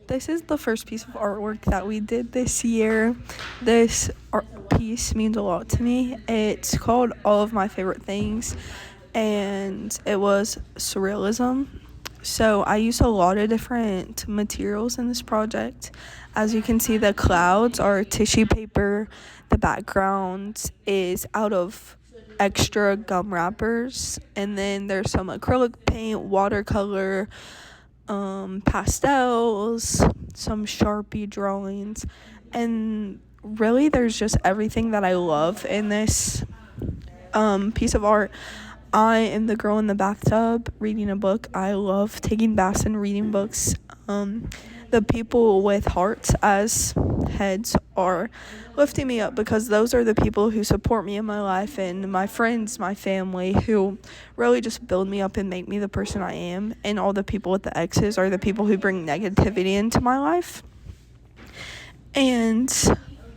This is the first piece of artwork that we did this year. This art piece means a lot to me. It's called All of My Favorite Things, and it was surrealism. So I used a lot of different materials in this project. As you can see, the clouds are tissue paper. The background is out of extra gum wrappers, and then there's some acrylic paint, watercolor, pastels, some Sharpie drawings, and really there's just everything that I love in this piece of art. I am the girl in the bathtub reading a book. I love taking baths and reading books. The people with hearts as heads are lifting me up because those are the people who support me in my life, and my friends, my family, who really just build me up and make me the person I am. And all the people with the X's are the people who bring negativity into my life. And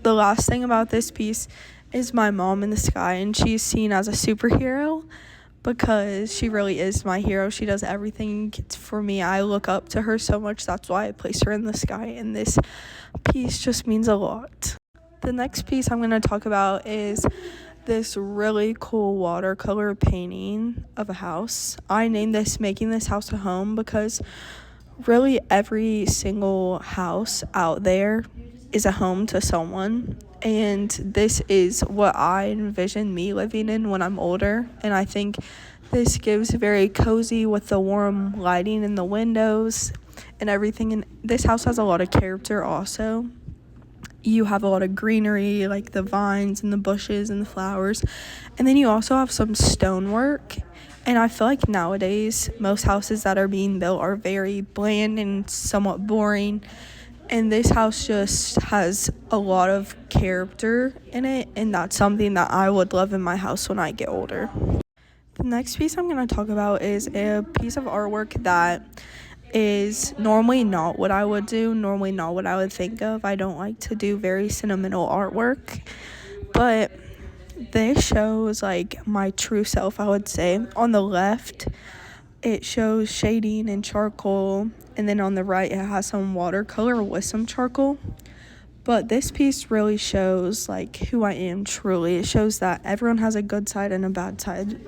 the last thing about this piece is my mom in the sky, and she's seen as a superhero because she really is my hero. She does everything for me. I look up to her so much. That's why I place her in the sky, and this piece just means a lot. The next piece I'm going to talk about is this really cool watercolor painting of a house. I named this Making This House a Home because really every single house out there is a home to someone, and this is what I envision me living in when I'm older. And I think this gives very cozy with the warm lighting in the windows and everything. And this house has a lot of character also. You have a lot of greenery, like the vines and the bushes and the flowers, and then you also have some stonework. And I feel like nowadays most houses that are being built are very bland and somewhat boring, and this house just has a lot of character in it, and that's something that I would love in my house when I get older. The next piece I'm going to talk about is a piece of artwork that is normally not what I would do, normally not what I would think of. I don't like to do very sentimental artwork, but this shows like my true self, I would say. On the left, it shows shading and charcoal, and then on the right it has some watercolor with some charcoal. But this piece really shows like who I am truly. It shows that everyone has a good side and a bad side,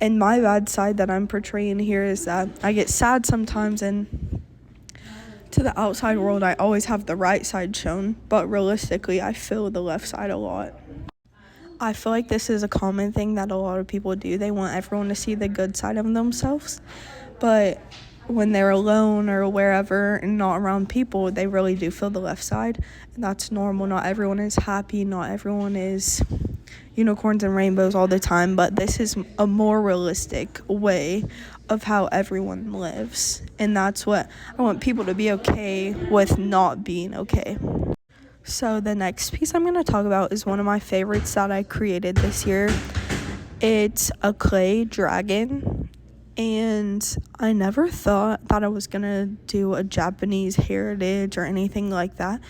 and my bad side that I'm portraying here is that I get sad sometimes, and to the outside world I always have the right side shown, but realistically I feel the left side a lot. I feel like this is a common thing that a lot of people do. They want everyone to see the good side of themselves, but when they're alone or wherever and not around people, they really do feel the left side, and that's normal. Not everyone is happy, not everyone is unicorns and rainbows all the time, but this is a more realistic way of how everyone lives, and that's what I want people to be okay with not being okay. So the next piece I'm going to talk about is one of my favorites that I created this year. It's a clay dragon, and I never thought that I was going to do a Japanese heritage or anything like that,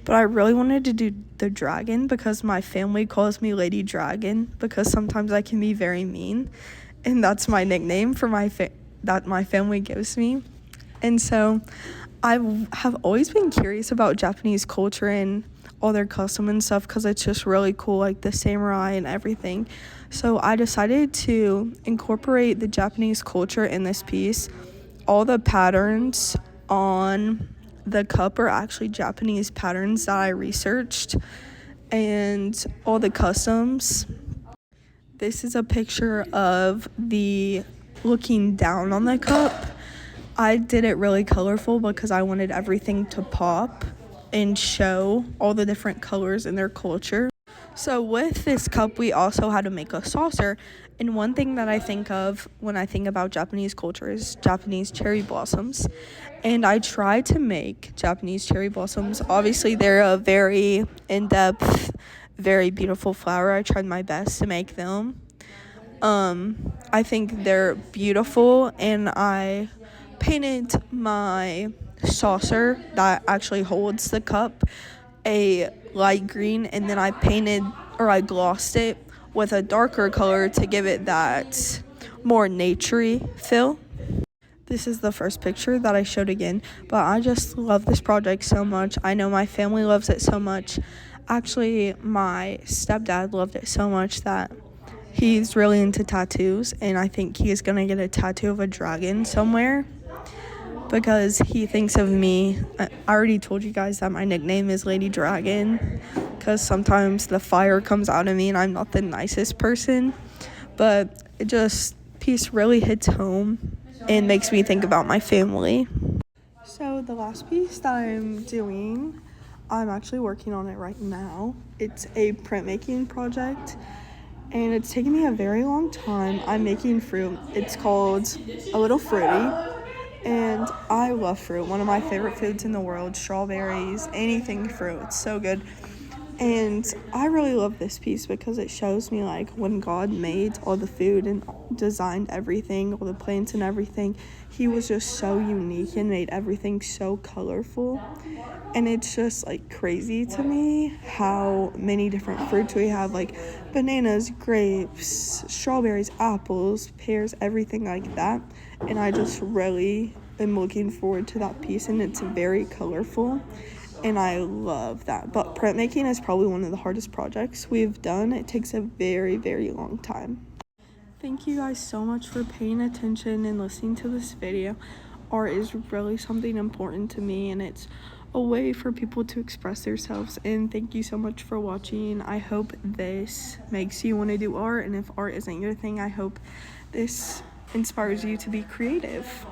but I really wanted to do the dragon because my family calls me Lady Dragon because sometimes I can be very mean, and that's my nickname for that my family gives me. And so I have always been curious about Japanese culture and all their custom and stuff because it's just really cool, like the samurai and everything. So I decided to incorporate the Japanese culture in this piece. All the patterns on the cup are actually Japanese patterns that I researched, and all the customs. This is a picture of the looking down on the cup. I did it really colorful because I wanted everything to pop and show all the different colors in their culture. So with this cup, we also had to make a saucer. And one thing that I think of when I think about Japanese culture is Japanese cherry blossoms. And I tried to make Japanese cherry blossoms. Obviously, they're a very in-depth, very beautiful flower. I tried my best to make them. I think they're beautiful, and I painted my saucer that actually holds the cup a light green, and then I glossed it with a darker color to give it that more naturey feel. This is the first picture that I showed again, but I just love this project so much. I know my family loves it so much. Actually, my stepdad loved it so much that he's really into tattoos, and I think he is going to get a tattoo of a dragon somewhere because he thinks of me. I already told you guys that my nickname is Lady Dragon because sometimes the fire comes out of me and I'm not the nicest person, but it just piece really hits home and makes me think about my family. So the last piece that I'm doing, I'm actually working on it right now. It's a printmaking project, and it's taken me a very long time. I'm making fruit. It's called A Little Fruity, and I love fruit. One of my favorite foods in the world, strawberries, anything fruit. It's so good. And I really love this piece because it shows me like when God made all the food and designed everything, all the plants and everything, he was just so unique and made everything so colorful. And it's just like crazy to me how many different fruits we have, like bananas, grapes, strawberries, apples, pears, everything like that. And I just really am looking forward to that piece, and it's very colorful. And I love that. But printmaking is probably one of the hardest projects we've done. It takes a very, very long time. Thank you guys so much for paying attention and listening to this video. Art is really something important to me, and it's a way for people to express themselves. And thank you so much for watching. I hope this makes you want to do art, and if art isn't your thing, I hope this inspires you to be creative.